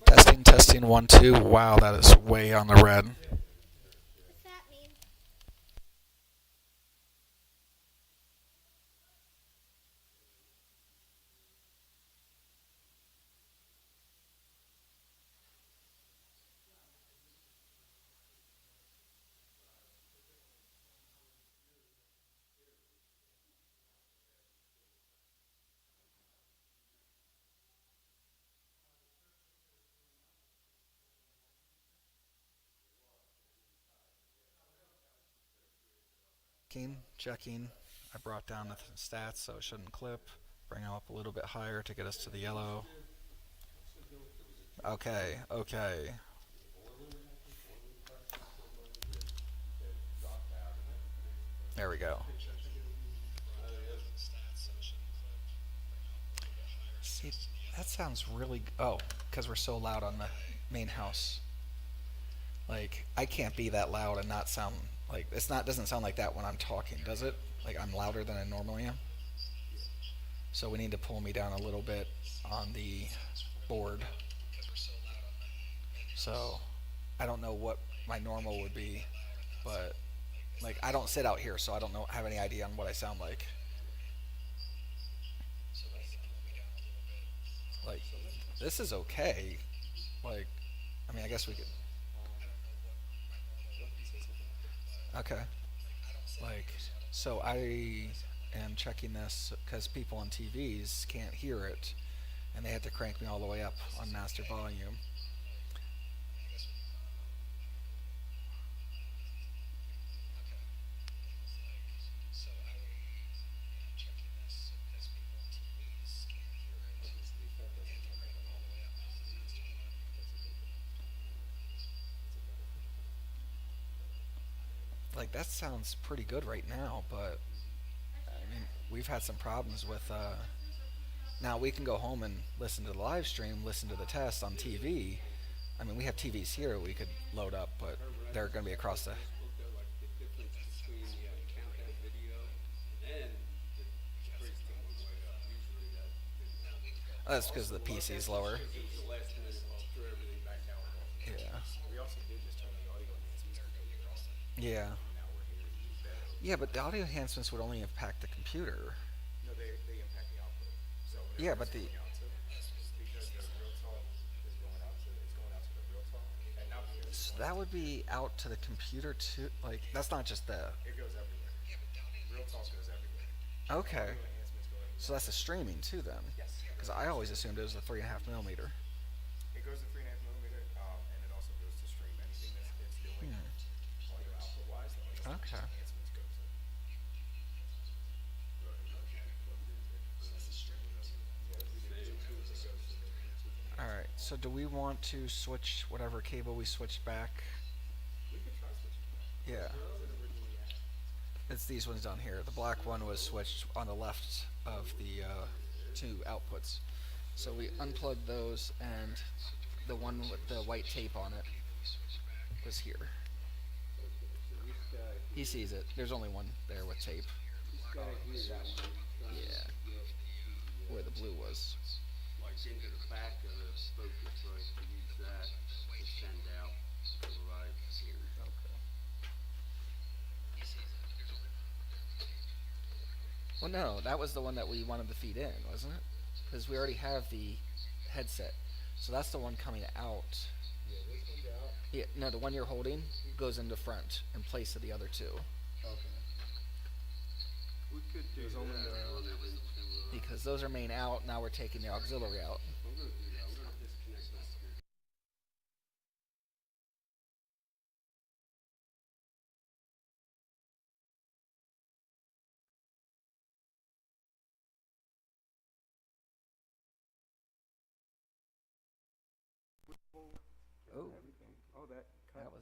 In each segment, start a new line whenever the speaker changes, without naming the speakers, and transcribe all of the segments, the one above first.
Testing, testing, 1, 2. Wow, that is way on the red.
What's that mean?
Checking. I brought down the stats so it shouldn't clip. Bring them up a little bit higher to get us to the yellow. Okay, okay. There we go. See, that sounds really. Oh, because we're so loud on the main house. Like, I can't be that loud and not sound like it's not doesn't sound like that when I'm talking, does it? Like I'm louder than I normally am. So we need to pull me down a little bit on the board. So I don't know what my normal would be, but like I don't sit out here, so I don't know have any idea on what I sound like. Like this is okay. Like I mean, I guess we could. Okay. Like so I am checking this because people on TVs can't hear it, and they had to crank me all the way up on master volume. Like that sounds pretty good right now, but I mean we've had some problems with. Now we can go home and listen to the live stream, listen to the test on TV. I mean we have TVs here we could load up, but they're going to be across the. That's because the PC is lower. Yeah. Yeah. Yeah, but the audio enhancements would only impact the computer. Yeah, but the so that would be out to the computer too. Like that's not just the. Okay, so that's the streaming too then. Because I always assumed it was the 3.5 millimeter. Hmm. Okay. All right. So do we want to switch whatever cable we switched back? Yeah. It's these ones down here. The black one was switched on the left of the two outputs. So we unplugged those, and the one with the white tape on it was here. He sees it. There's only one there with tape. Yeah, where the blue was. Okay. Well, no, that was the one that we wanted to feed in, wasn't it? Because we already have the headset. So that's the one coming out. Yeah, no, the one you're holding goes into front in place of the other two. Because those are main out, now we're taking the auxiliary out. Oh, that was.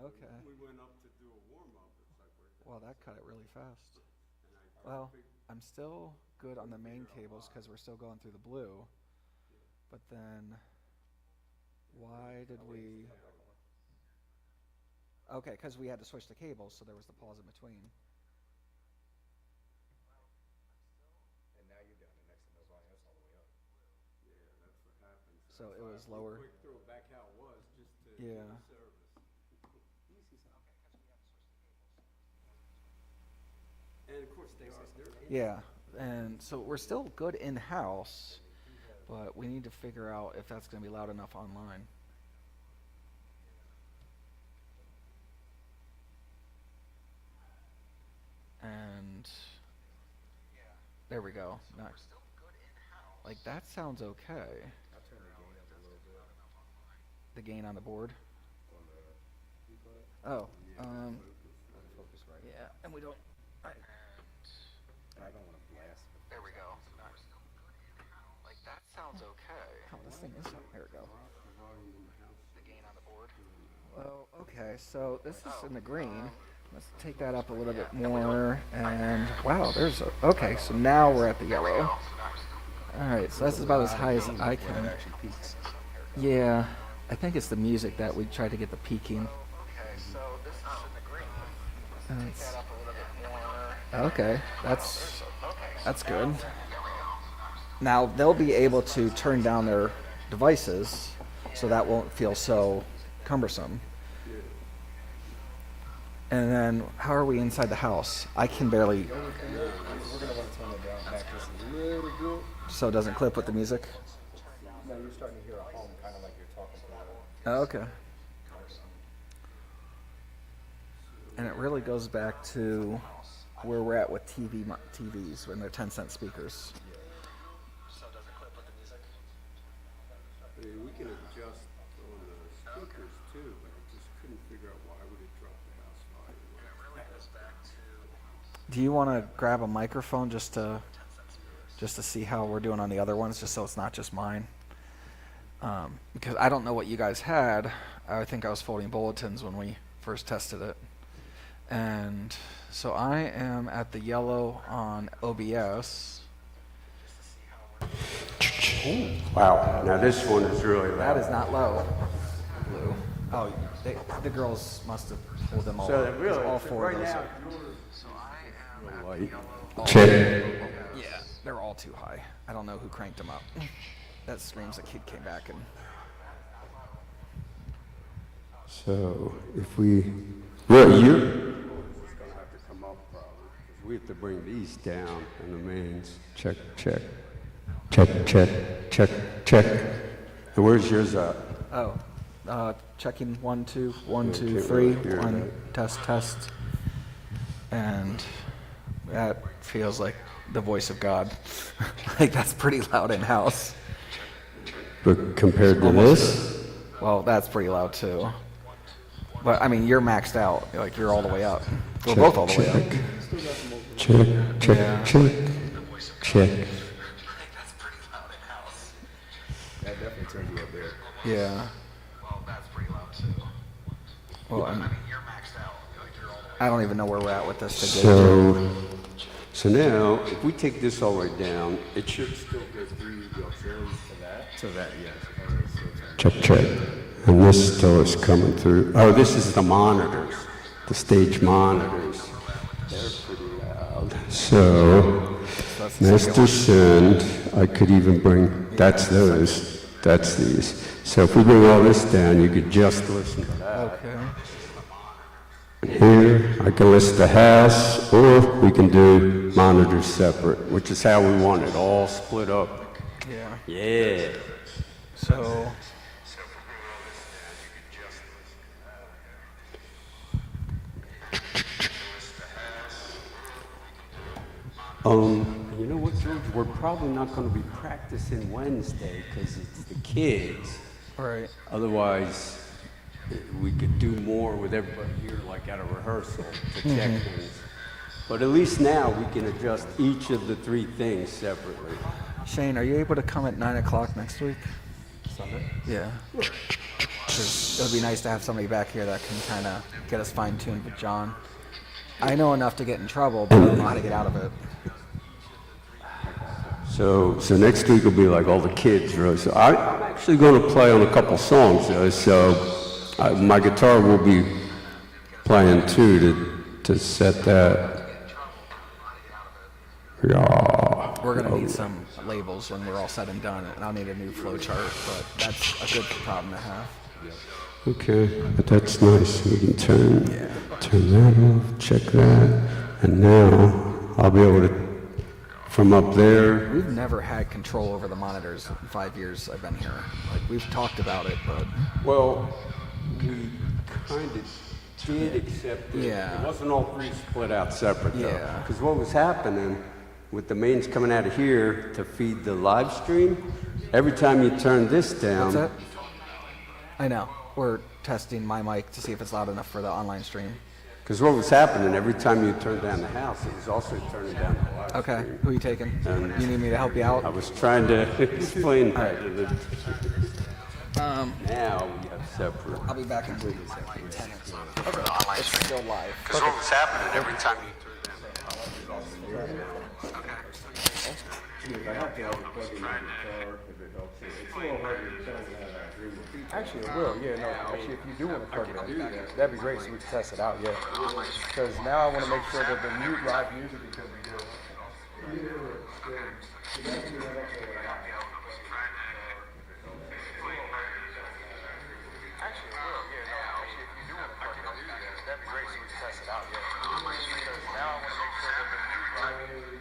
Okay. Well, that cut it really fast. Well, I'm still good on the main cables because we're still going through the blue. But then, why did we? Okay, because we had to switch the cables, so there was the pause in between. So it was lower.
Quick throw it back how it was, just to
Yeah.
do the service. And of course they're
Yeah, and so we're still good in-house, but we need to figure out if that's going to be loud enough online. And there we go. Nice. Like that sounds okay.
I'll turn the gain up a little bit.
The gain on the board.
On the, you put it?
Oh,
Focus right.
yeah, and we don't.
I don't want to blast.
There we go. Nice. Like that sounds okay. Oh, this thing is. There we go. The gain on the board. Well, okay, so this is in the green. Let's take that up a little bit more, and wow, there's a, okay, so now we're at the yellow. Alright, so that's about as high as I can. Yeah, I think it's the music that we try to get the peaking. Okay, so this is in the green. Take that up a little bit more. Okay, that's good. Now they'll be able to turn down their devices, so that won't feel so cumbersome. And then, how are we inside the house? I can barely.
We're gonna want to turn it down back just a little bit.
So it doesn't clip with the music?
No, you're starting to hear a hum, kind of like you're talking to
Oh, okay. And it really goes back to where we're at with TVs when they're 10-cent speakers. So it doesn't clip with the music?
I mean, we can adjust on the speakers too, but I just couldn't figure out why would it drop the house volume.
Do you want to grab a microphone just to see how we're doing on the other ones, just so it's not just mine? Because I don't know what you guys had. I think I was folding bulletins when we first tested it. And so I am at the yellow on OBS.
Wow, now this one is really loud.
That is not low. Blue. Oh, the girls must have pulled them all.
So
up, 'cause
really,
all four
right
of those
now,
are.
so I am light.
Check. Yeah, they're all too high. I don't know who cranked them up. That screams a kid came back and.
So if we, well, you're just gonna have to come up probably, 'cause we have to bring these down and the mains. Check, check, check, check, check, check. And where's yours at?
Oh, checking 1 2 1
Okay,
2 3
right here,
1
right.
test, and that feels like the voice of God. Like that's pretty loud in house.
But compared to this,
Well, that's pretty loud too. But I mean, you're maxed out. Like you're all the way up. We're both all the way up.
check, check,
Yeah.
check, check.
That's pretty loud in house.
That definitely turns you up there.
Yeah. Well, that's pretty loud too. Well, I mean, you're maxed out. Like you're all the way. I don't even know where we're at with this today.
So now, if we take this all the way down, it should still go through the auxiliaries to that? To that, yes. Check, check. And this still is coming through. Oh, this is the monitors, the stage monitors. They're pretty loud. So, master send, I could even bring, that's those, that's these. So if we bring all this down, you could just listen to that.
Okay.
Here, I can list the house, or we can do monitors separate, which is how we want it, all split up.
Yeah.
Yeah.
So.
You know what, George? We're probably not going to be practicing Wednesday because it's the kids.
Right.
Otherwise, we could do more with everybody here, like at a rehearsal, to check things. But at least now we can adjust each of the three things separately.
Shane, are you able to come at 9 o'clock next week?
Sunday?
Yeah. 'Cause it would be nice to have somebody back here that can kind of get us fine-tuned with John. I know enough to get in trouble, but I don't know how to get out of it.
So next week will be like all the kids, really. So I'm actually going to play on a couple songs, though. So my guitar will be playing too to set that. Yeah.
We're gonna need some labels when we're all said and done, and I'll need a new flow chart, but that's a good problem to have.
Okay, but that's nice. We can turn that off, check that, and now I'll be able to, from up there.
We've never had control over the monitors in 5 years I've been here. Like, we've talked about it, but
Well, we kind of did, except that
Yeah.
it wasn't all three split out separate though.
Yeah.
Because what was happening with the mains coming out of here to feed the live stream, every time you turn this down.
what's that? I know. We're testing my mic to see if it's loud enough for the online stream.
Because what was happening, every time you turned down the house, it was also turning down the live
Okay,
stream.
who are you taking? You need me to help you
I
out?
was trying to explain that to the...
Um,
Now we have separate.
I'll be back in 10 minutes. Okay, it's still live.
Because what was happening, every time you turned down the house,
Actually, it will. Yeah, no. Actually, if you do want to plug it in, that'd be great, so we can test it out. Yeah. Because now I want to make sure that the live music is going to be good. Actually, it will. Yeah, no. Actually, if you do want to plug it in, that'd be great, so we can test it out. Yeah. Because now I want to make sure that the live music.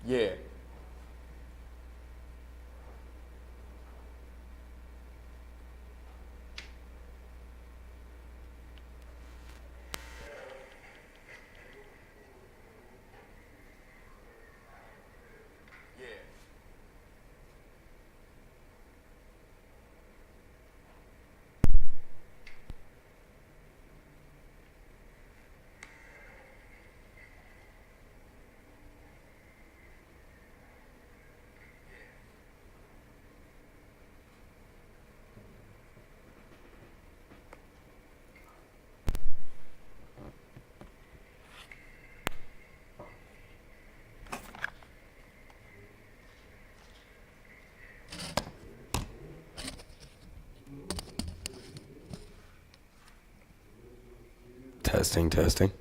Yeah. Testing, testing.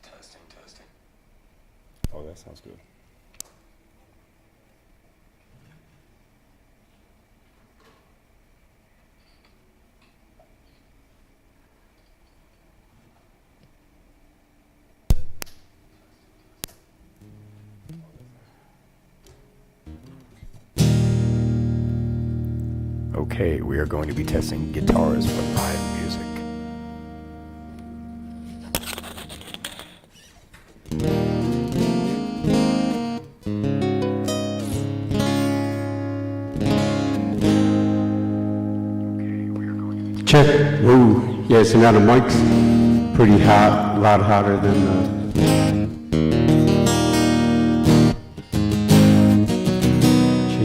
Testing, testing. Oh, that sounds good. Okay, we are going to be testing guitars for live music.
Check. Ooh, yeah, so now the mic's pretty hot, a lot hotter than the...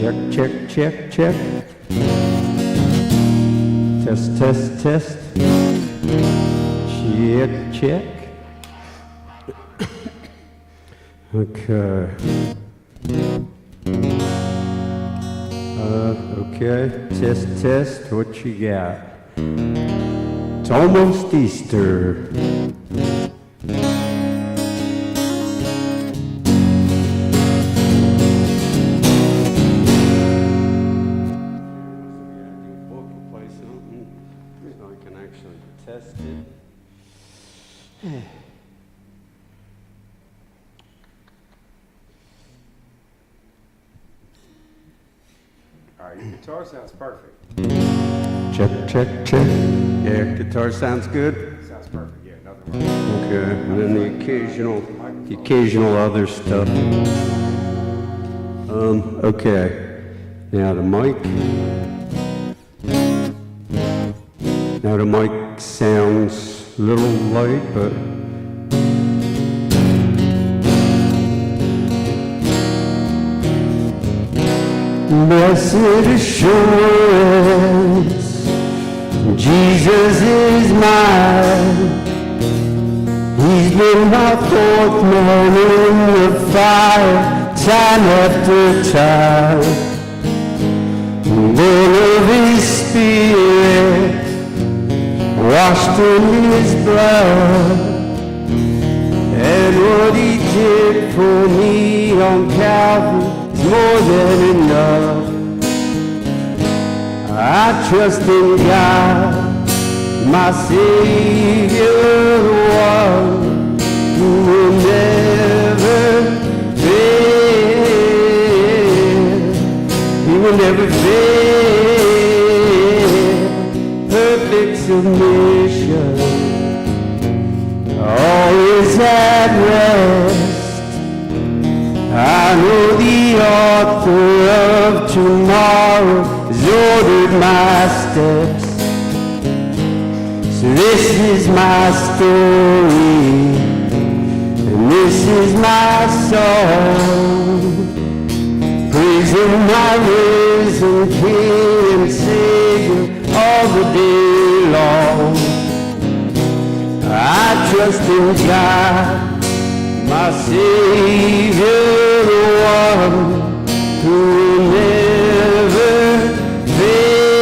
Check, check, check, check. Test, test, test. Check, check. Okay. Okay. Test, test. What you got? It's almost Easter. So I can actually test it. All
All right, your guitar sounds perfect.
Check. Yeah, guitar sounds good.
Sounds perfect, yeah, nothing wrong.
Okay, and then the occasional other stuff. Okay. Now the mic. Now the mic sounds a little light, but blessed assurance, Jesus is mine. He's been my fourth man in the fire, time after time. Born of His Spirit, washed in His blood, and what He did for me on Calvary is more than enough. I trust in God, my Savior, the one who will never fail. He will never fail. Perfect submission, all is at rest. I know the author of tomorrow has ordered my steps. So this is my story, and this is my song, praising my risen King and Savior all the day long. I trust in God, my Savior, the one who will never fail.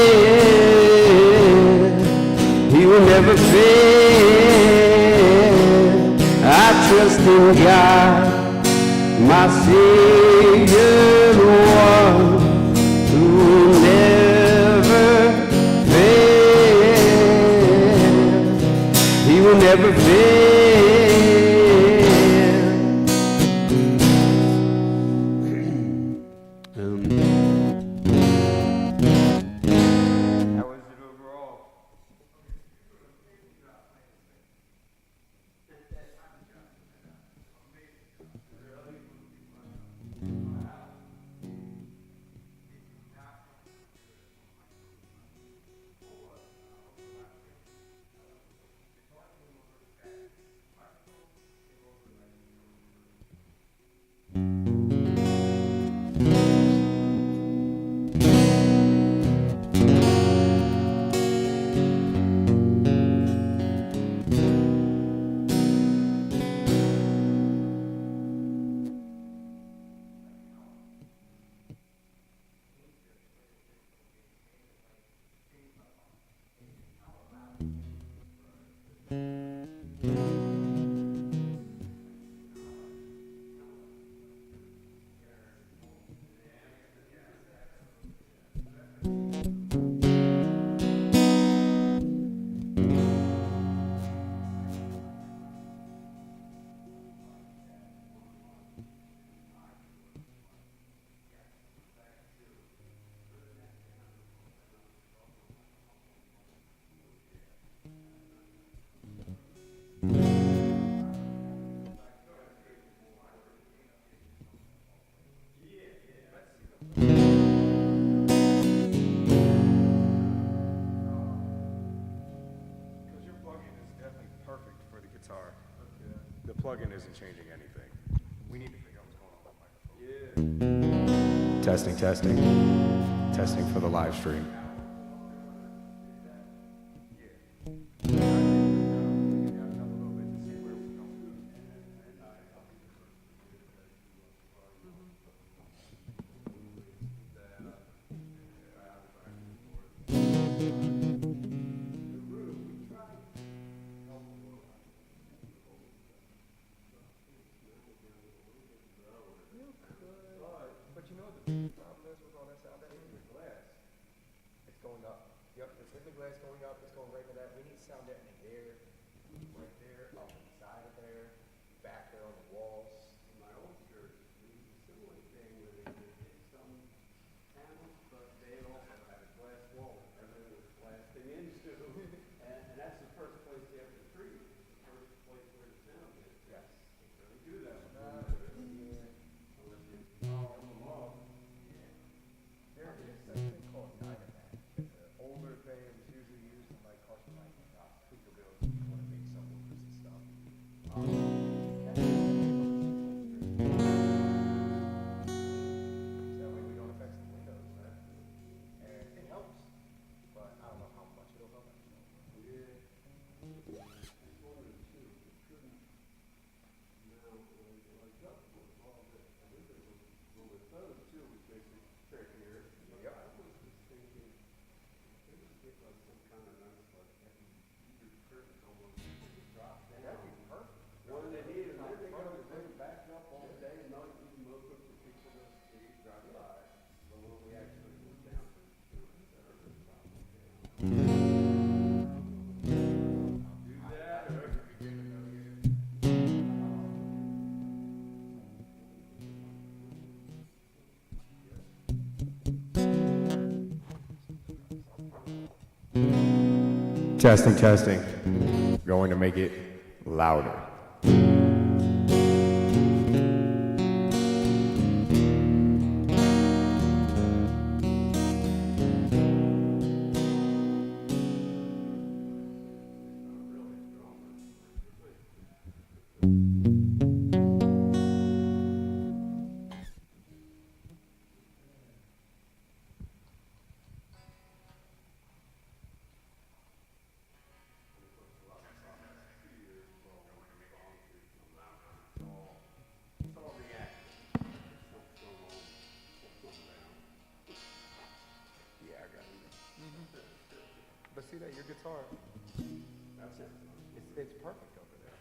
He will never fail. I trust in God, my Savior, the one who will never fail. He will never fail.
How is it overall? The plug-in isn't changing anything. We need to figure out what's going on with the microphone. Testing. Testing for the live stream. Testing, testing. Going to make it louder. Yeah, I got it. But see that your guitar, it's perfect over there.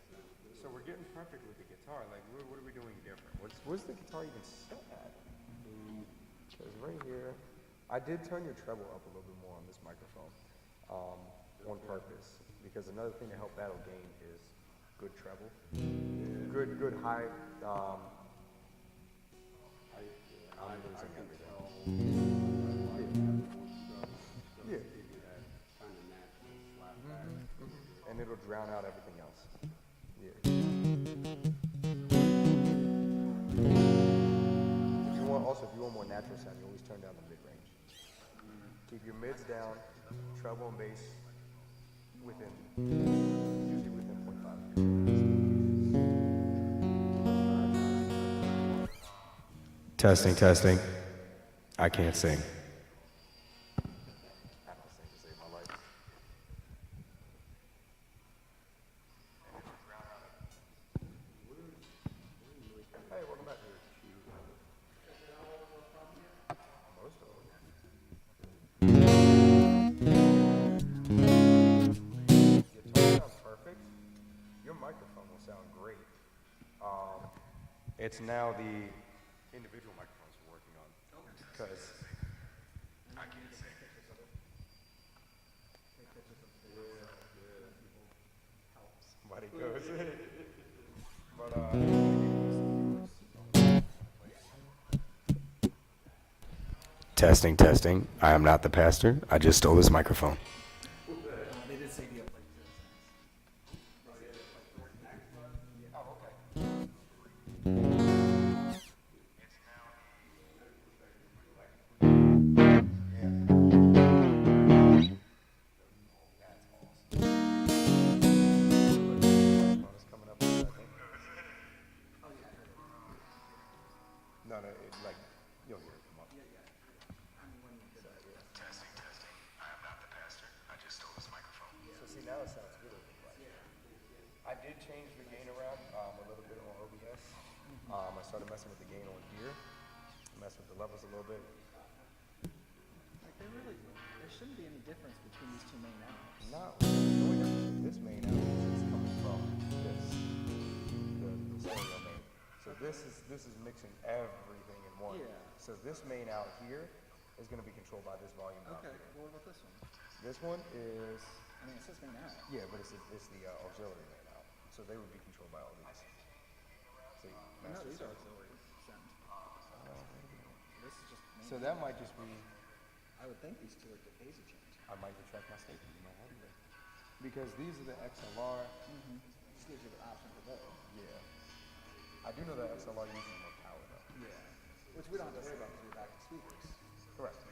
So we're getting perfect with the guitar. Like, what are we doing different? What's the guitar even set at? Because right here, I did turn your treble up a little bit more on this microphone, on purpose. Because another thing to help battle gain is good treble, good high. I'm losing everything. Yeah. And it'll drown out everything else. Yeah. If you want more natural sound, you always turn down the mid range. Keep your mids down, treble and bass usually within 0.5. Testing, testing. I can't sing. I have to sing to save my life. Hey, welcome back. Most of them. Guitar sounds perfect. Your microphone will sound great. It's now the individual microphones we're working on. Because I can't sing. But it goes. Testing, testing. I am not the pastor. I just stole his microphone.
They did say the uplink.
No, like, you'll hear it come up.
Testing, testing. I am not the pastor. I just stole his microphone.
So see, now it sounds good. I did change the gain around a little bit on OBS. I started messing with the gain on here. Messed with the levels a little bit.
Like there shouldn't be any difference between these two main amps.
No, the only difference with this main out is coming from this, the stereo main. So this is mixing everything in one.
Yeah.
So this main out here is going to be controlled by this volume out
Okay,
here.
well, what about this one?
This one is,
I mean, it says main out.
yeah, but it's the auxiliary main out. So they would be controlled by all these. See,
No,
master
these are
circuit.
auxiliary send. This is just main.
So that might just be,
I would think these two are daisy chains.
I might retract my statement, you know, because these are the XLR.
This gives you the option for both.
Yeah. I do know that XLR uses more power though.
Yeah. Which we don't have to worry about because we're back to speakers.
Correct.
So.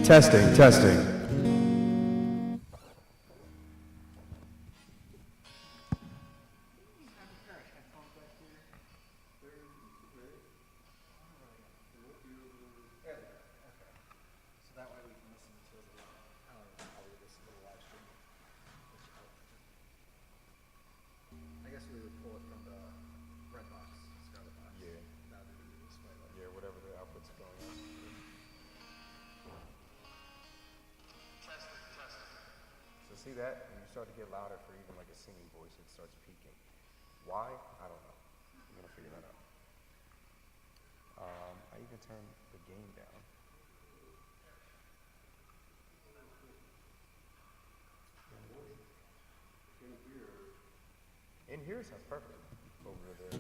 Testing, testing.
So that way we can listen to the, I don't know how we listen to the live stream. I guess we would pull it from the red box, scarlet box.
Yeah.
That would be the display.
Yeah, whatever the output's going on. So see that? When you start to get louder for even like a singing voice, it starts peaking. Why? I don't know. I'm gonna figure that out. I even turned the gain down. In here sounds perfect. Over there.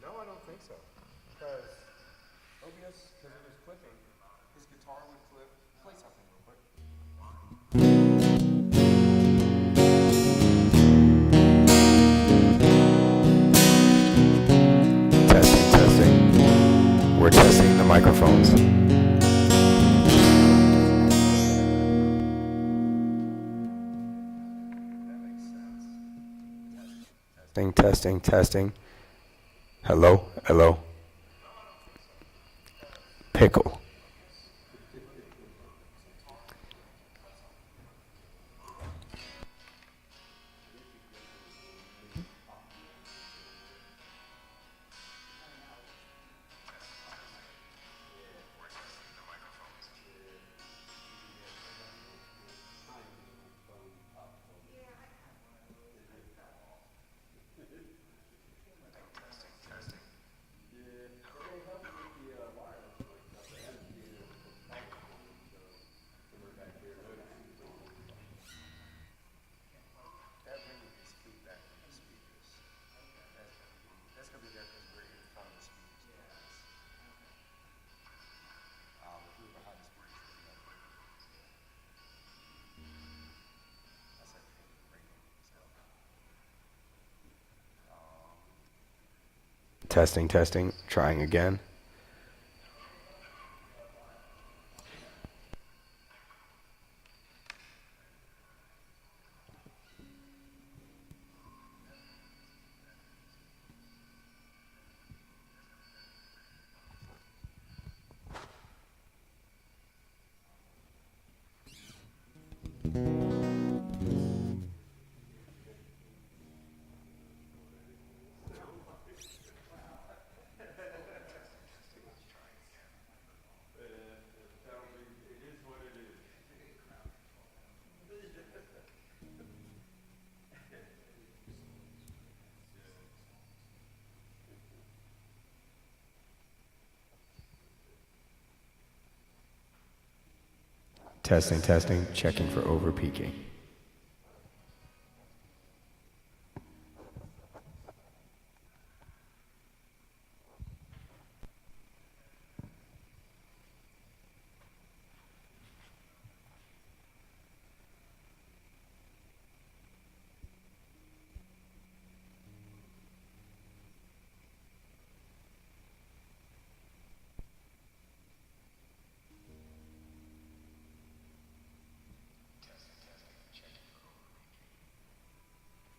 No, I don't think so. Because OBS, because it was clipping, his guitar would clip. Play something real quick. Testing, testing. We're testing the microphones. Testing, testing, testing. Hello, hello. Pickle. Testing, testing, trying again. Testing, testing, checking for overpeaking.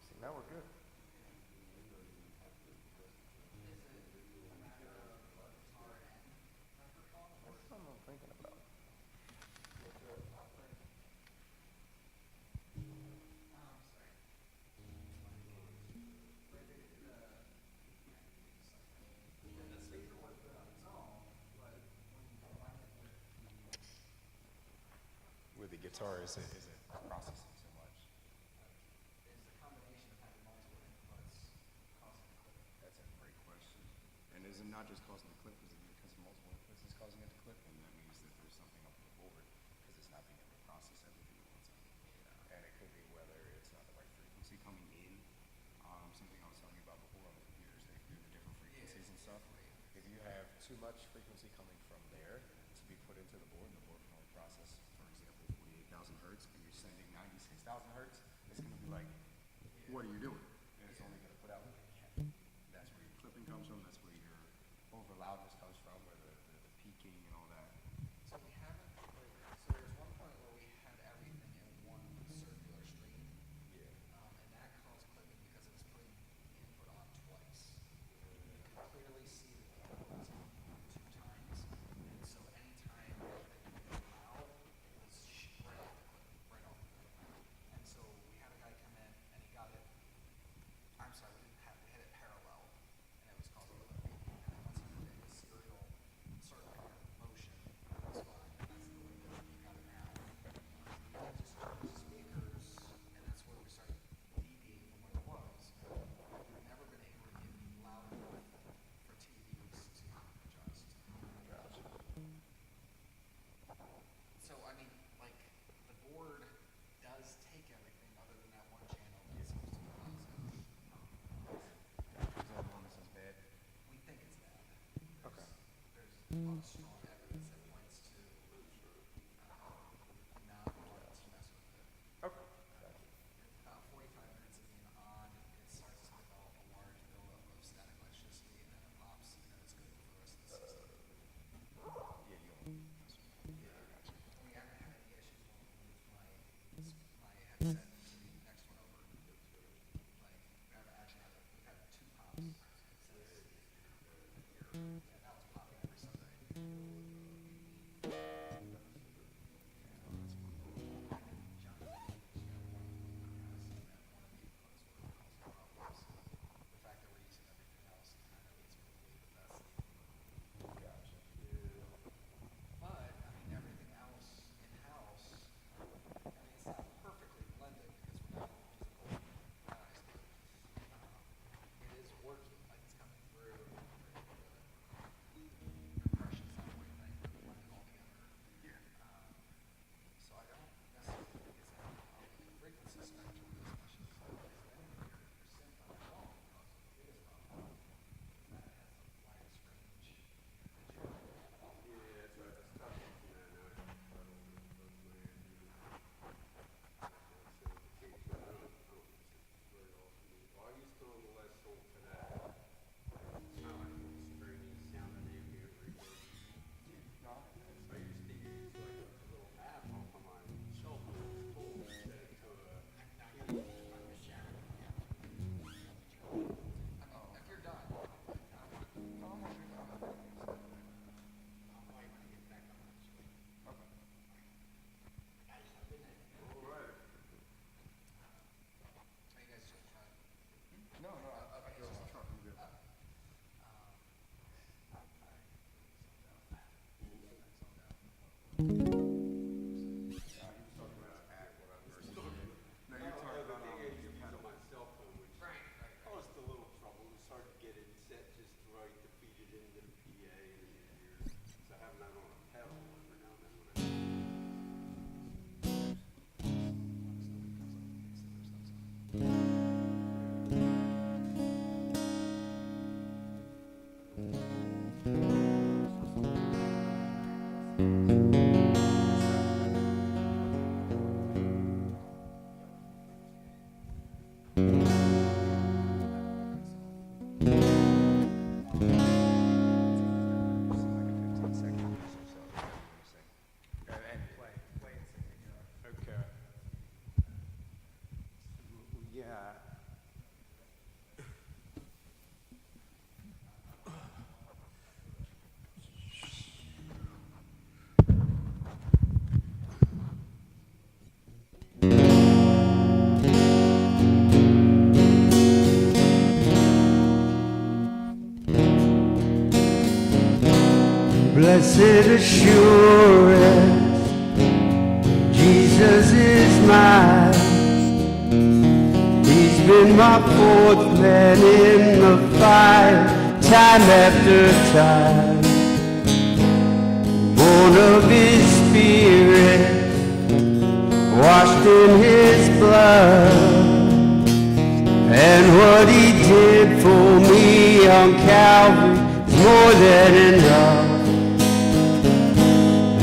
See, now we're good. That's something I'm thinking about. With the guitar, is it processing so much? That's a great question. And is it not just causing the clip? Is it because of multiple inputs is causing it to clip? And that means that there's something up on the board because it's not being able to process everything at one time. And it could be whether it's not the right frequency coming in. Something I was telling you about before on the computers, they do the different frequencies and stuff. If you have too much frequency coming from there to be put into the board, and the board can only process, for example, 48,000 hertz, and you're sending 96,000 hertz, it's going to be like, what are you doing? And it's only going to put out what it can.
all the strong evidence that points to not wanting to mess with it.
Okay.
About 45 minutes of being on, it starts to develop a large buildup of static electricity, and then it pops, and then it's good for the rest of the system.
Yeah, you don't.
Yeah, I mean, I haven't had any issues when I moved my headset to the next one over. Like, we've had two pops since and that was popping every Sunday. The fact that we're using everything else kind of leads me to believe that that's the
Gotcha.
But, I mean, everything else in-house, I mean, it's not perfectly blended because we're not musical guys, but it is working, like it's coming through, the compression's not the right thing, we're blending all together.
Yeah.
So I don't necessarily think it's anything on the frequency spectrum as much as anything your synth on your phone causes the biggest problem. That has the widest range that you're
Yeah, it's tough. Yeah, no, I don't know. Very awesome. Well, I used to on the last song to that. It's not like a stringy sounding ambient reverb.
No.
I used to use like a little app off of my cell phone. It's cool. Set it to a key.
If you're done,
No, I'm okay. I'm not ready. Okay.
All right.
are you guys just trying?
No, I drove my truck. I'm good. He was talking about his app, what I've heard. No, you're talking about your pedal.
My cell phone, which caused a little trouble. It was hard to get it set just right to feed it into the PA and in your ears. So having that on a pedal every now and then when I Okay. Yeah. Blessed assurance, Jesus is mine. He's been my fourth man in the fight, time after time. Born of His Spirit, washed in His blood. And what He did for me on Calvary is more than enough.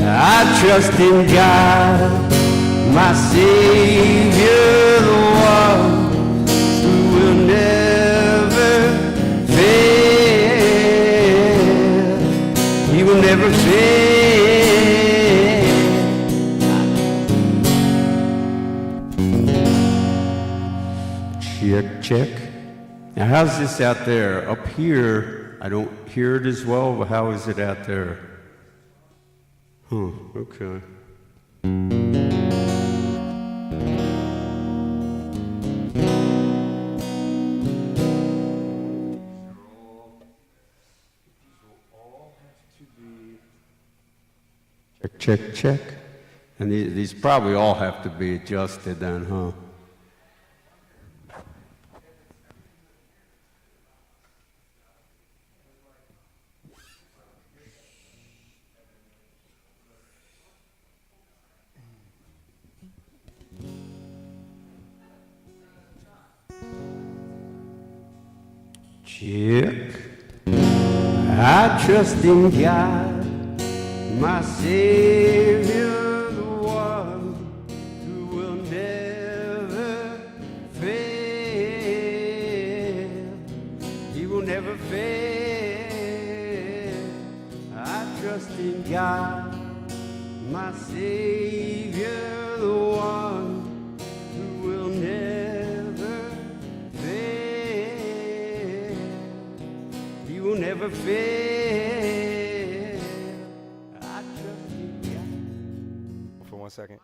I trust in God, my Savior, the one who will never fail. He will never fail. Check, check. Now, how's this out there? Up here, I don't hear it as well, but how is it out there? Huh, okay. Check, check, check. And these probably all have to be adjusted then, huh? Check. I trust in God, my Savior, the one who will never fail. He will never fail. I trust in God, my Savior, the one who will never fail. He will never fail. I trust in God.
For 1 second.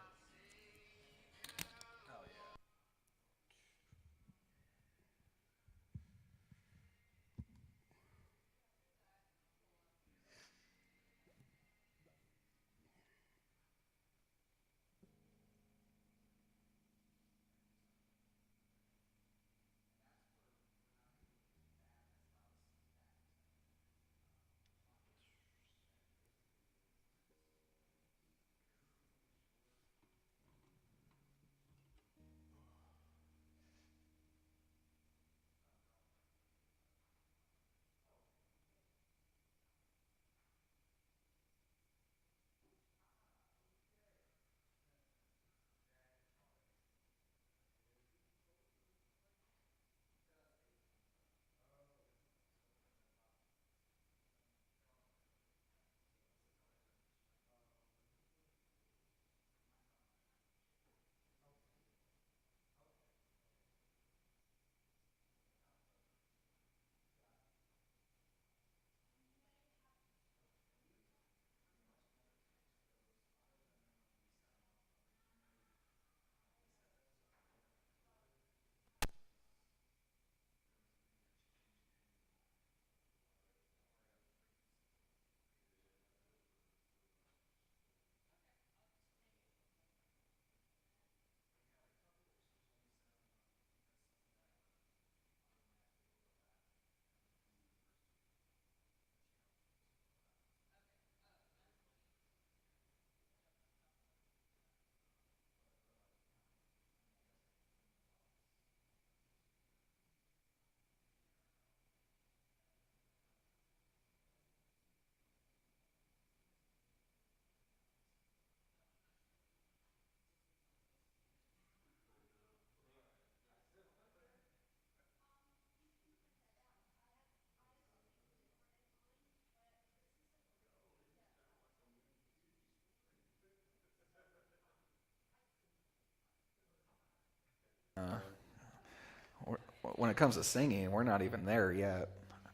When it comes to singing, we're not even there yet.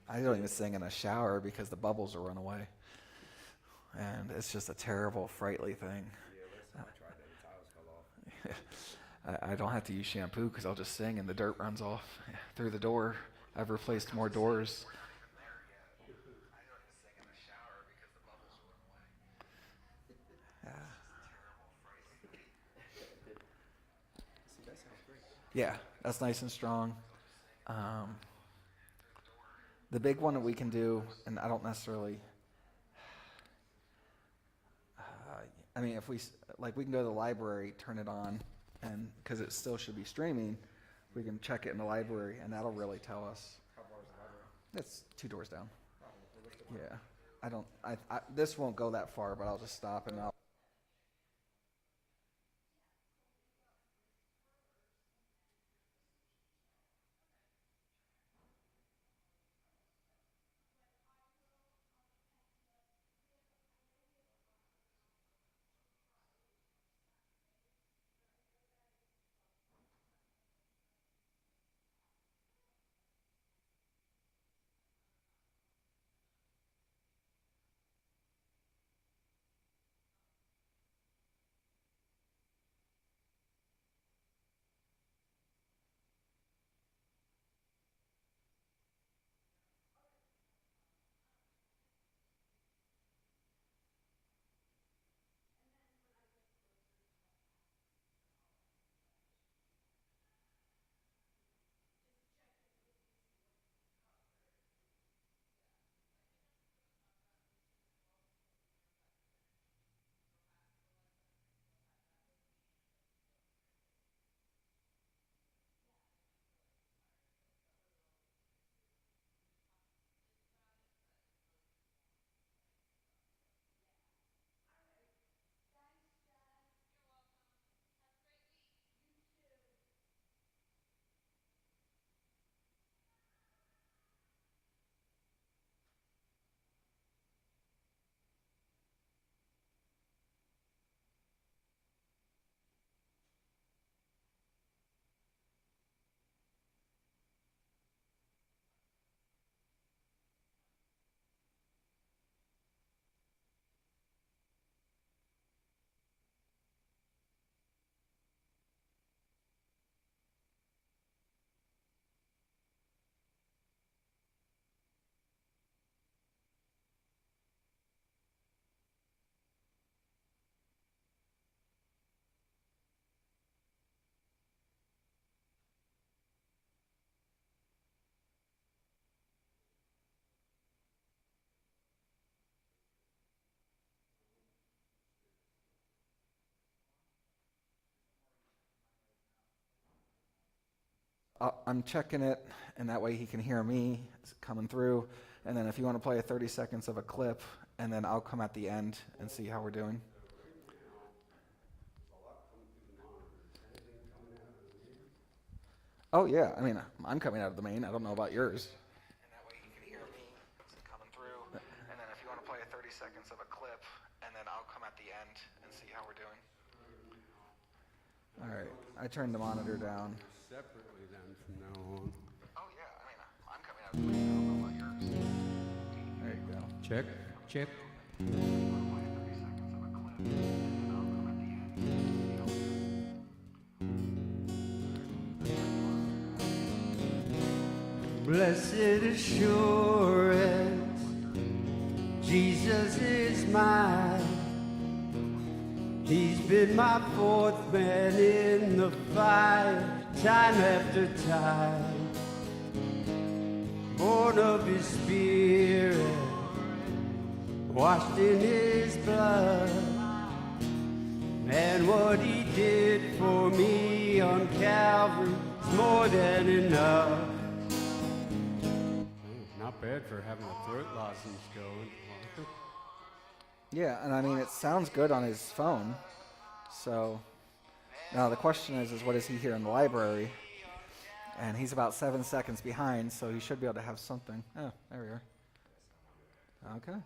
I don't even sing in a shower because the bubbles will run away, and it's just a terrible, frightly thing. I don't have to use shampoo because I'll just sing and the dirt runs off through the door. I've replaced more doors. Yeah, that's nice and strong. Um, the big one that we can do, and I don't necessarily. I mean, if we like, we can go to the library, turn it on, and because it still should be streaming, we can check it in the library, and that'll really tell us.
How far is the library?
It's 2 doors down. Yeah, I don't. This won't go that far, but I'll just stop and I'll. I'm checking it, and that way he can hear me coming through. And then if you want to play a 30 seconds of a clip, and then I'll come at the end and see how we're doing. Oh yeah, I mean, I'm coming out of the main. I don't know about yours. And that way he can hear me coming through. And then if you want to play a 30 seconds of a clip, and then I'll come at the end and see how we're doing. All right, I turned the monitor down.
Separately then from now on.
Oh yeah, I mean, I'm coming out of the main. I don't know about yours. There you go.
Check, check. Blessed assurance, Jesus is mine. He's been my fourth man in the fight, time after time. Born of his spirit, washed in his blood. And what he did for me on Calvary is more than enough. Not bad for having a throat lozenge going. Yeah, and I mean, it sounds good on his phone. So now the question is what does he hear in the library? And he's about 7 seconds behind, so he should be able to have something. Oh, there we are. Okay.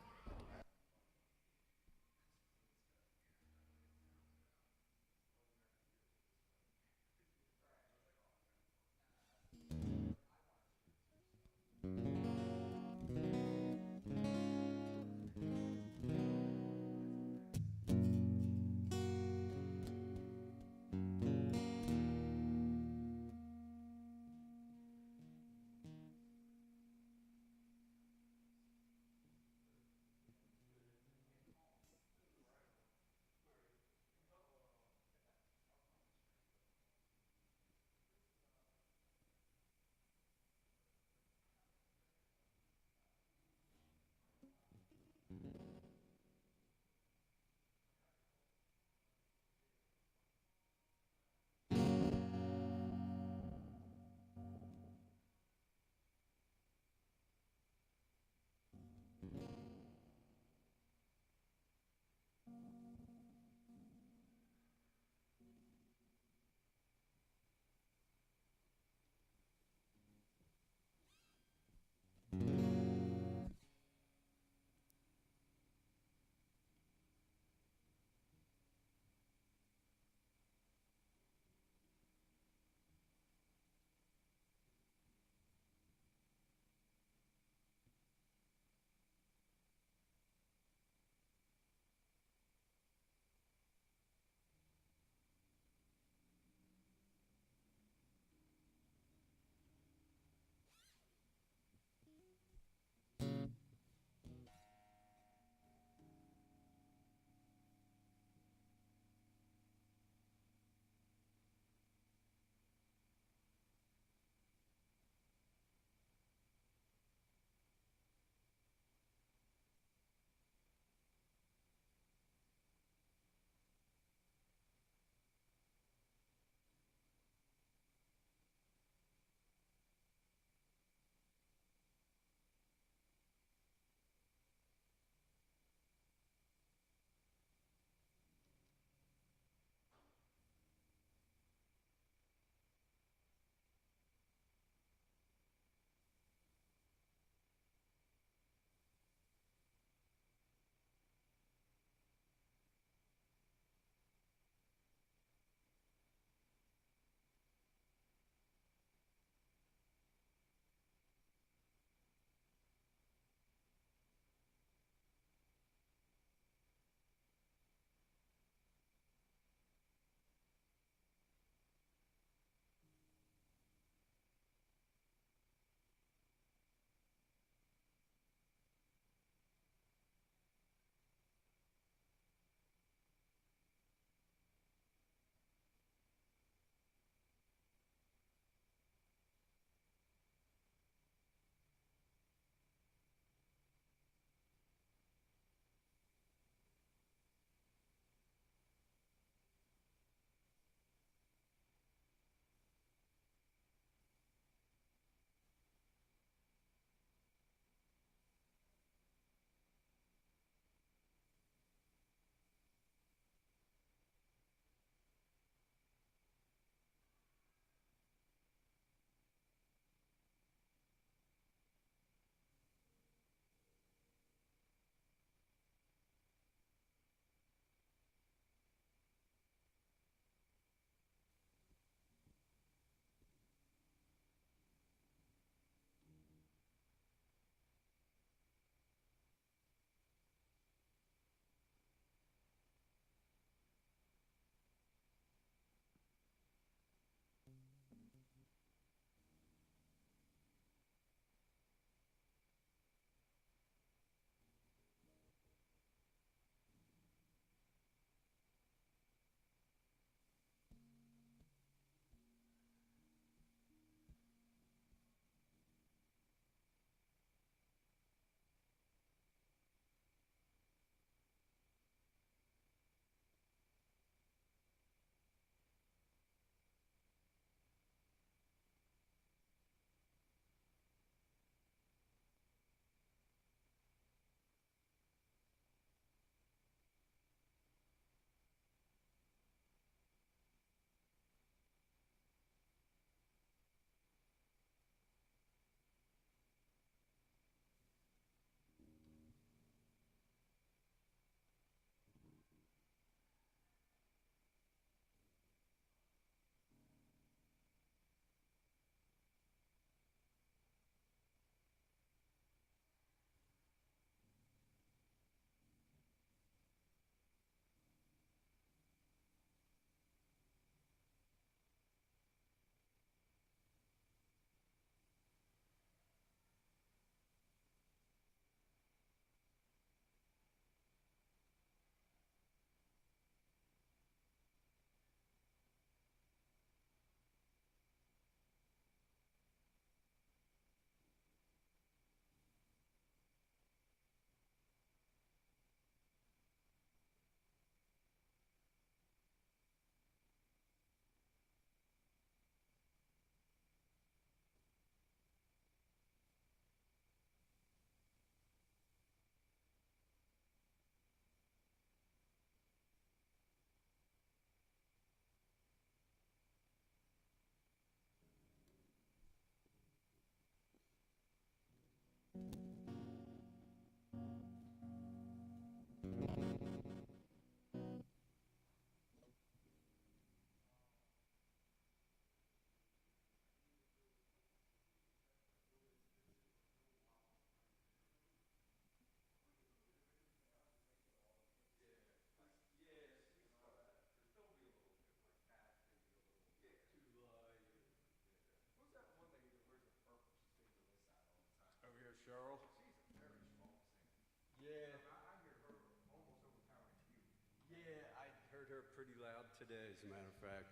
pretty loud today, as a matter of fact.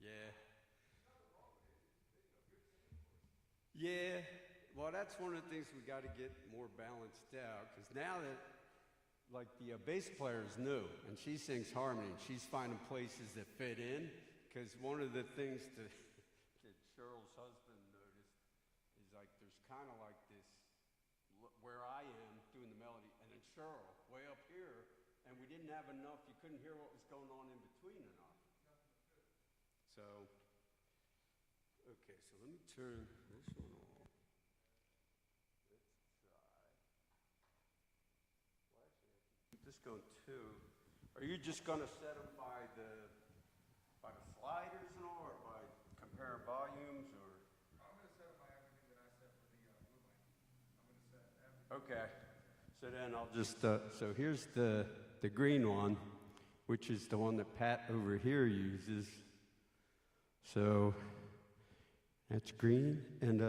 Yeah. Yeah, well, that's one of the things we got to get more balanced out, because now that, like, the bass player is new, and she sings harmony, and she's finding places that fit in, because one of the things that Cheryl's husband noticed is, like, there's kind of like this, where I am doing the melody, and then Cheryl, way up here, and we didn't have enough, you couldn't hear what was going on in between enough. So, okay, so let me turn this one off. Let's try. Well, actually, I can keep this going too. Are you just going to set them by the sliders and all, or by compare volumes, or?
I'm going to set it by everything that I set for the blue mic. I'm going to set everything.
Okay. So then I'll just, so here's the green one, which is the one that Pat over here uses. So that's green, and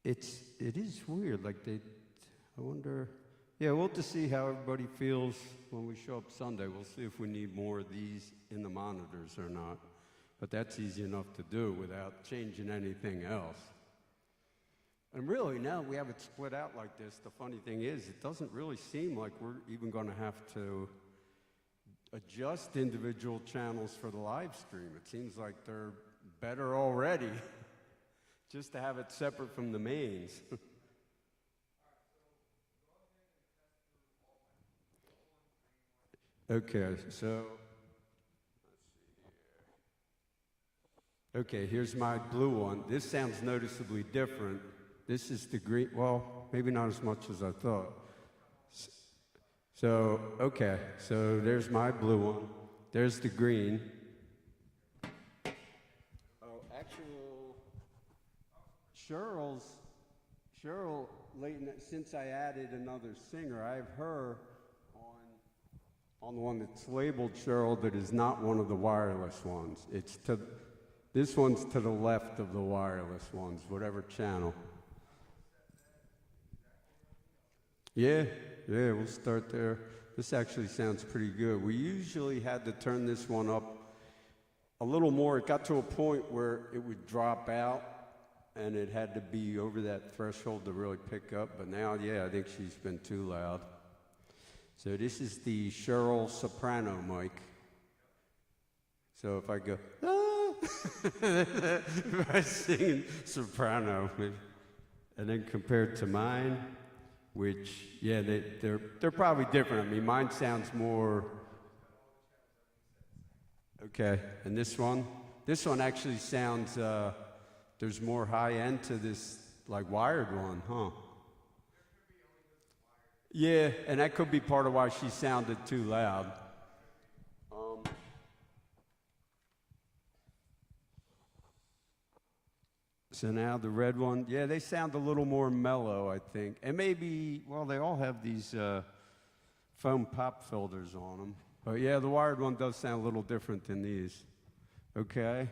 it is weird. Like I wonder. Yeah, we'll have to see how everybody feels when we show up Sunday. We'll see if we need more of these in the monitors or not. But that's easy enough to do without changing anything else. And really, now we have it split out like this. The funny thing is, it doesn't really seem like we're even going to have to adjust individual channels for the live stream. It seems like they're better already, just to have it separate from the mains. Okay, so let's see here. Okay, here's my blue one. This sounds noticeably different. This is the green, well, maybe not as much as I thought. So, okay, so there's my blue one. There's the green. Oh, actual, Cheryl, since I added another singer, I have her on the one that's labeled Cheryl that is not one of the wireless ones. This one's to the left of the wireless ones, whatever channel. Yeah, we'll start there. This actually sounds pretty good. We usually had to turn this one up a little more. It got to a point where it would drop out, and it had to be over that threshold to really pick up. But now, yeah, I think she's been too loud. So this is the Cheryl soprano mic. So if I go, if I sing soprano, and then compared to mine, which, yeah, they're probably different. I mean, mine sounds more, okay, and this one actually sounds, there's more high end to this, like, wired one, huh? Yeah, and that could be part of why she sounded too loud. So now the red one, yeah, they sound a little more mellow, I think. And maybe, well, they all have these foam pop filters on them. But yeah, the wired one does sound a little different than these. Okay.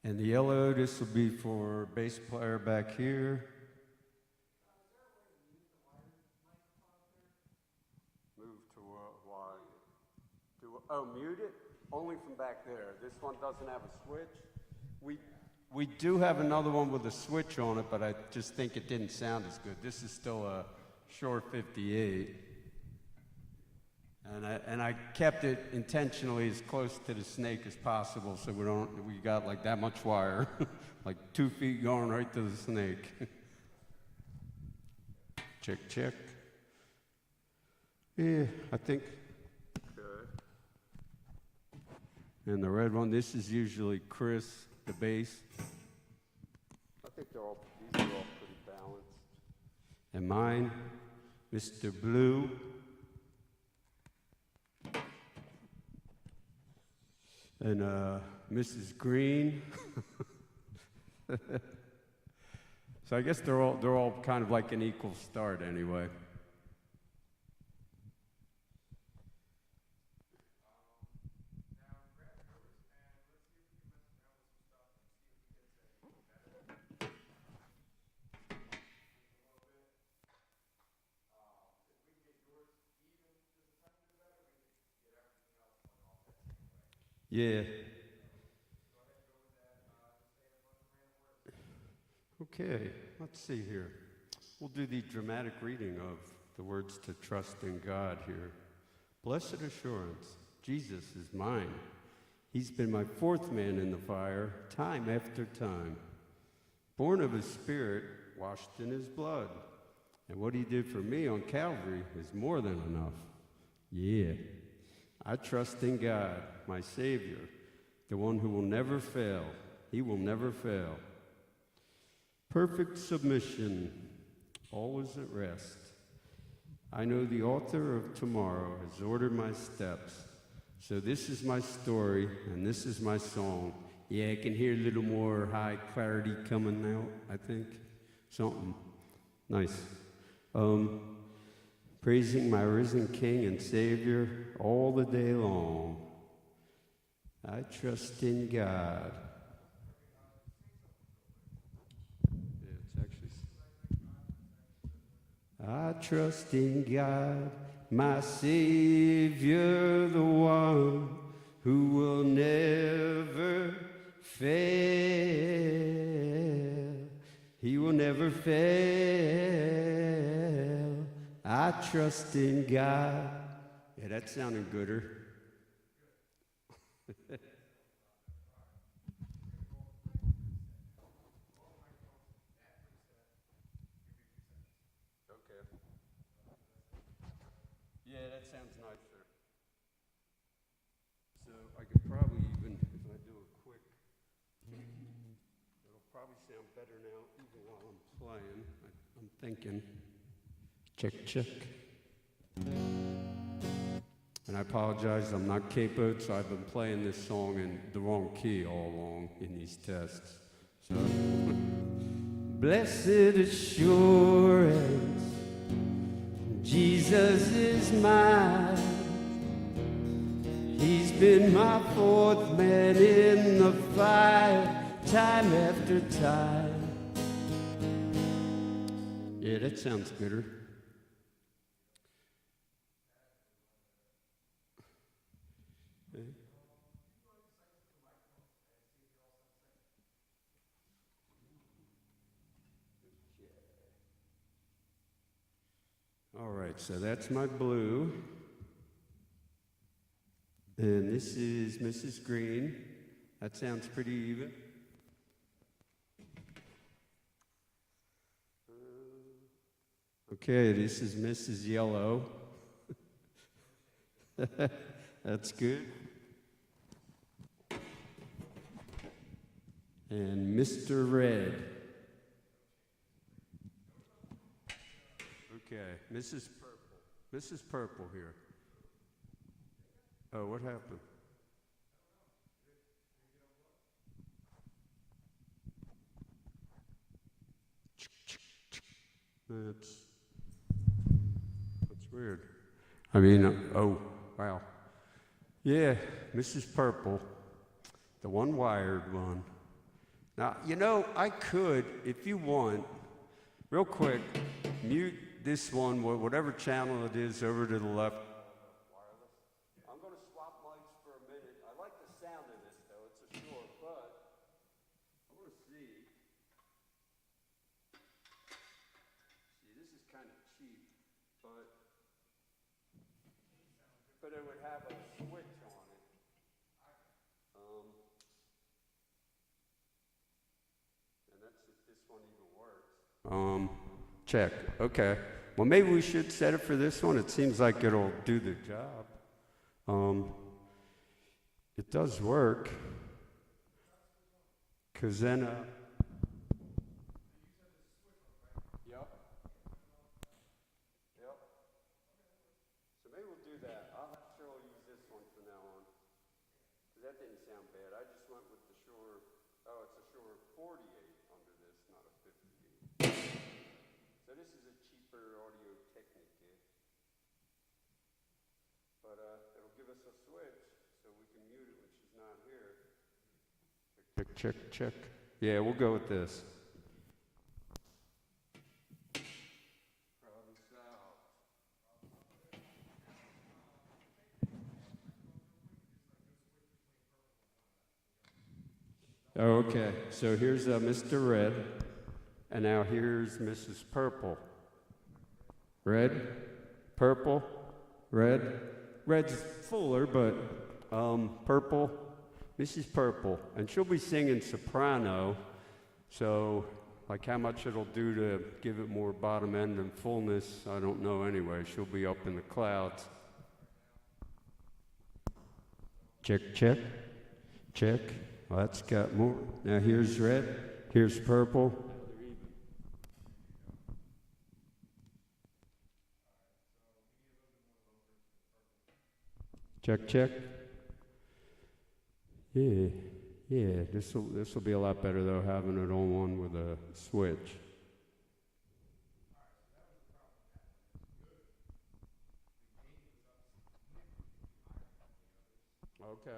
And the yellow, this will be for bass player back here. Move to wide. Oh, mute it? Only from back there. This one doesn't have a switch. We do have another one with a switch on it, but I just think it didn't sound as good. This is still a Short 58. And I kept it intentionally as close to the snake as possible, so we got like that much wire, like 2 feet going right to the snake. Check. Yeah, I think. Good. And the red one, this is usually Chris, the bass. I think these are all pretty balanced. And mine, Mr. Blue. And Mrs. Green. So I guess they're all kind of like an equal start anyway.
Now grab yours and let's see if we can mess around with some stuff and see if we get a little bit.
Yeah. Okay, let's see here. We'll do the dramatic reading of the words to trust in God here. Blessed assurance, Jesus is mine. He's been my fourth man in the fire, time after time. Born of his Spirit, washed in his blood. And what he did for me on Calvary is more than enough. Yeah, I trust in God, my Savior, the one who will never fail. He will never fail. Perfect submission, always at rest. I know the author of tomorrow has ordered my steps. So this is my story, and this is my song. Yeah, I can hear a little more high clarity coming out, I think. Something nice. Praising my risen King and Savior all the day long. I trust in God. I trust in God, my Savior, the one who will never fail. He will never fail. I trust in God. Yeah, that sounded gooder. Yeah, that sounds nicer. So I could probably even, if I do a quick, it'll probably sound better now even while I'm playing. I'm thinking. Check, check. And I apologize, I'm not capoed, so I've been playing this song in the wrong key all along in these tests. So, blessed assurance, Jesus is mine. He's been my fourth man in the fire, time after time. Yeah, that sounds gooder. All right, so that's my blue. And this is Mrs. Green. That sounds pretty even. Okay, this is Mrs. Yellow. That's good. And Mr. Red. Okay, Mrs. Purple. Mrs. Purple here. Oh, what happened? That's weird. I mean, oh, wow. Yeah, Mrs. Purple, the one wired one. Now, you know, I could, if you want, real quick, mute this one, whatever channel it is, over to the left. Wireless. I'm going to swap mics for a minute. I like the sound of this, though. It's a short, but I want to see. See, this is kind of cheap, but it would have a switch on it. And that's if this one even works. Check. Okay. Well, maybe we should set it for this one. It seems like it'll do the job. It does work. Because then, Yep. So maybe we'll do that. I'll have Cheryl use this one from now on. Because that didn't sound bad. I just went with the Shure. Oh, it's a Shure 48 under this, not a 58. So this is a cheaper audio technique. But it'll give us a switch so we can mute it when she's not here. Check, check, check. Yeah, we'll go with this. Problem solved. Okay, so here's Mr. Red, and now here's Mrs. Purple. Red, purple, red. Red's fuller, but purple, Mrs. Purple. And she'll be singing soprano, so like how much it'll do to give it more bottom end and fullness, I don't know anyway. She'll be up in the clouds. Check, check, check. Well, that's got more. Now here's red, here's purple. Check, check. Yeah, yeah. This will be a lot better though, having it on one with a switch. Okay.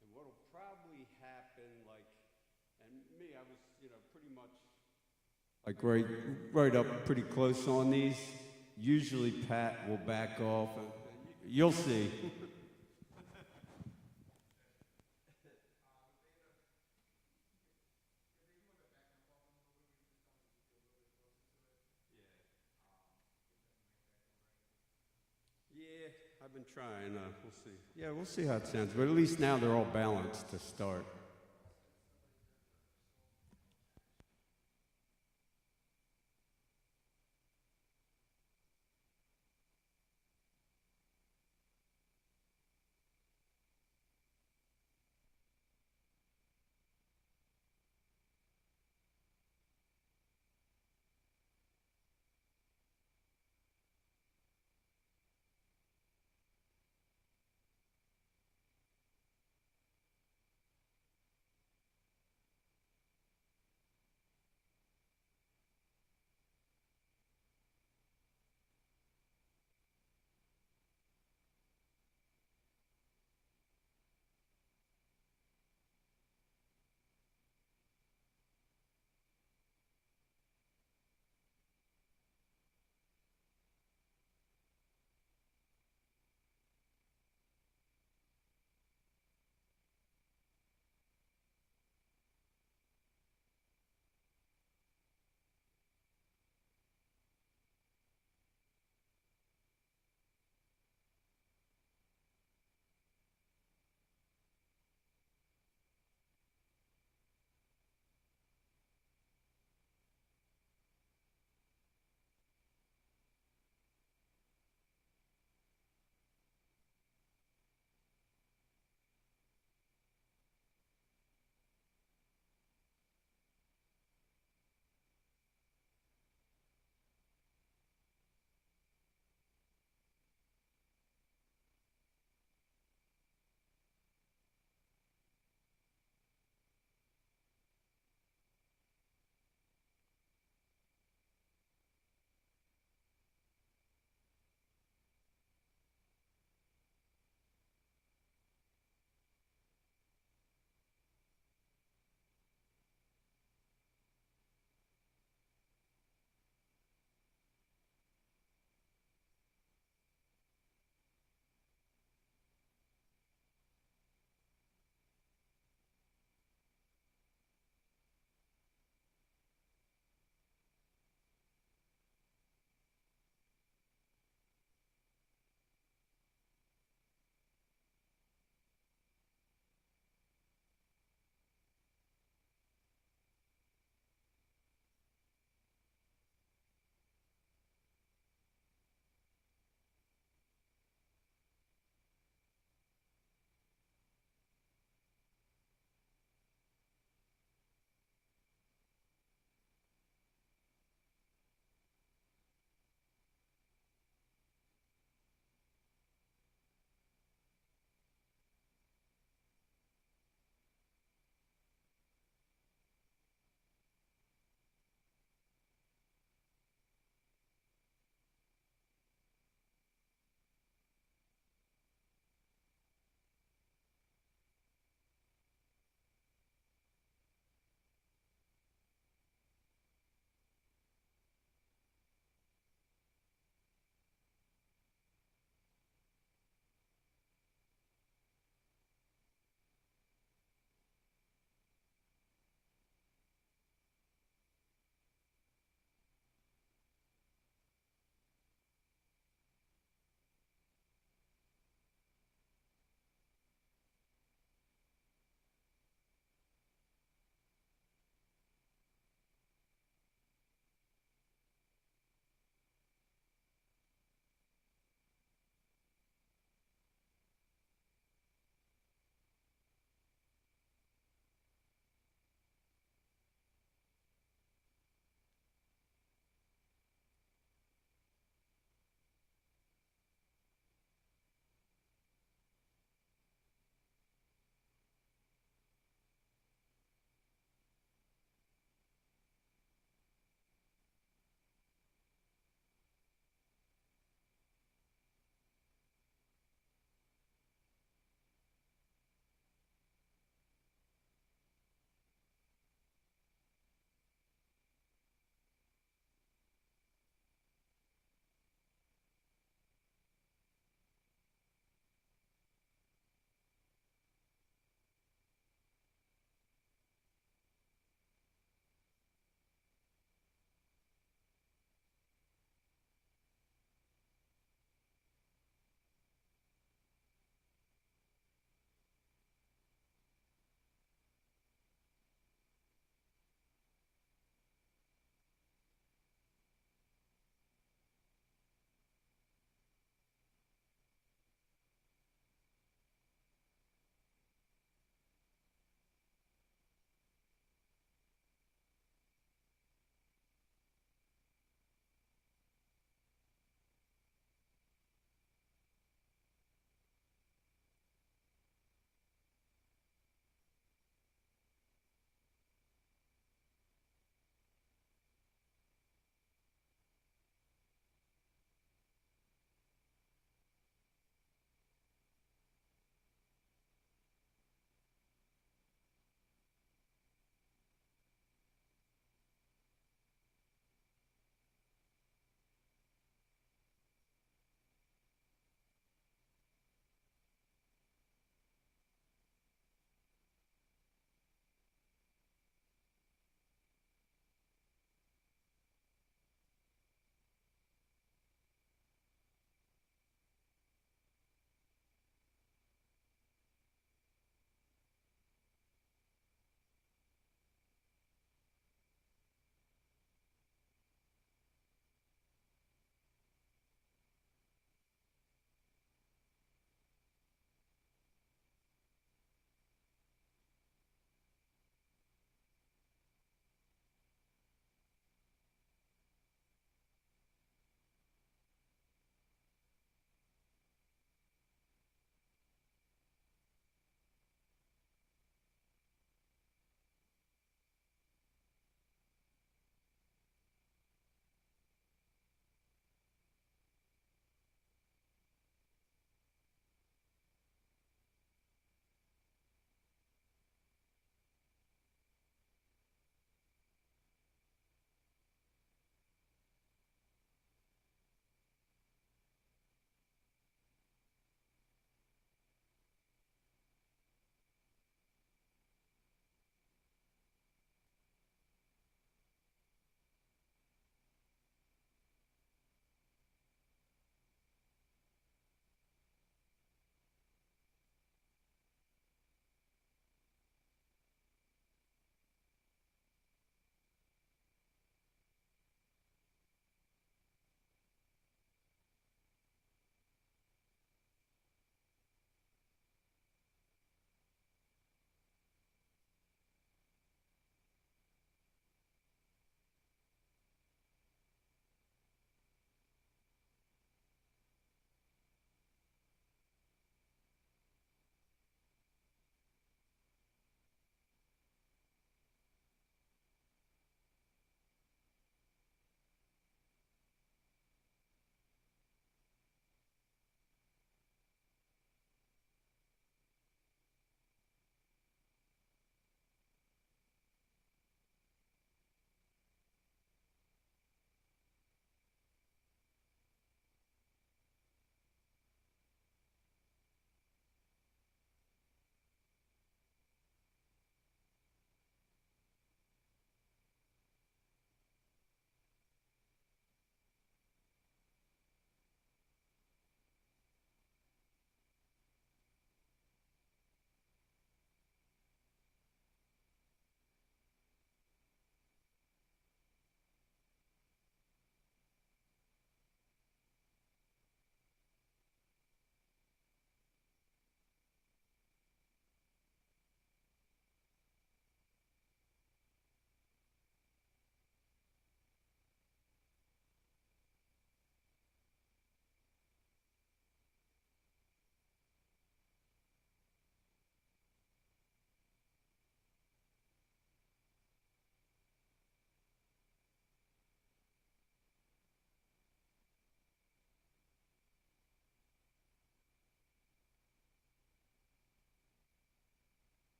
And what'll probably happen, like, and me, I was, pretty much like right up pretty close on these. Usually Pat will back off. And you'll see. Yeah, I've been trying. We'll see. Yeah, we'll see how it sounds. But at least now they're all balanced to start.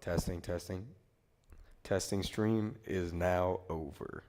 Testing, testing. Testing stream is now over.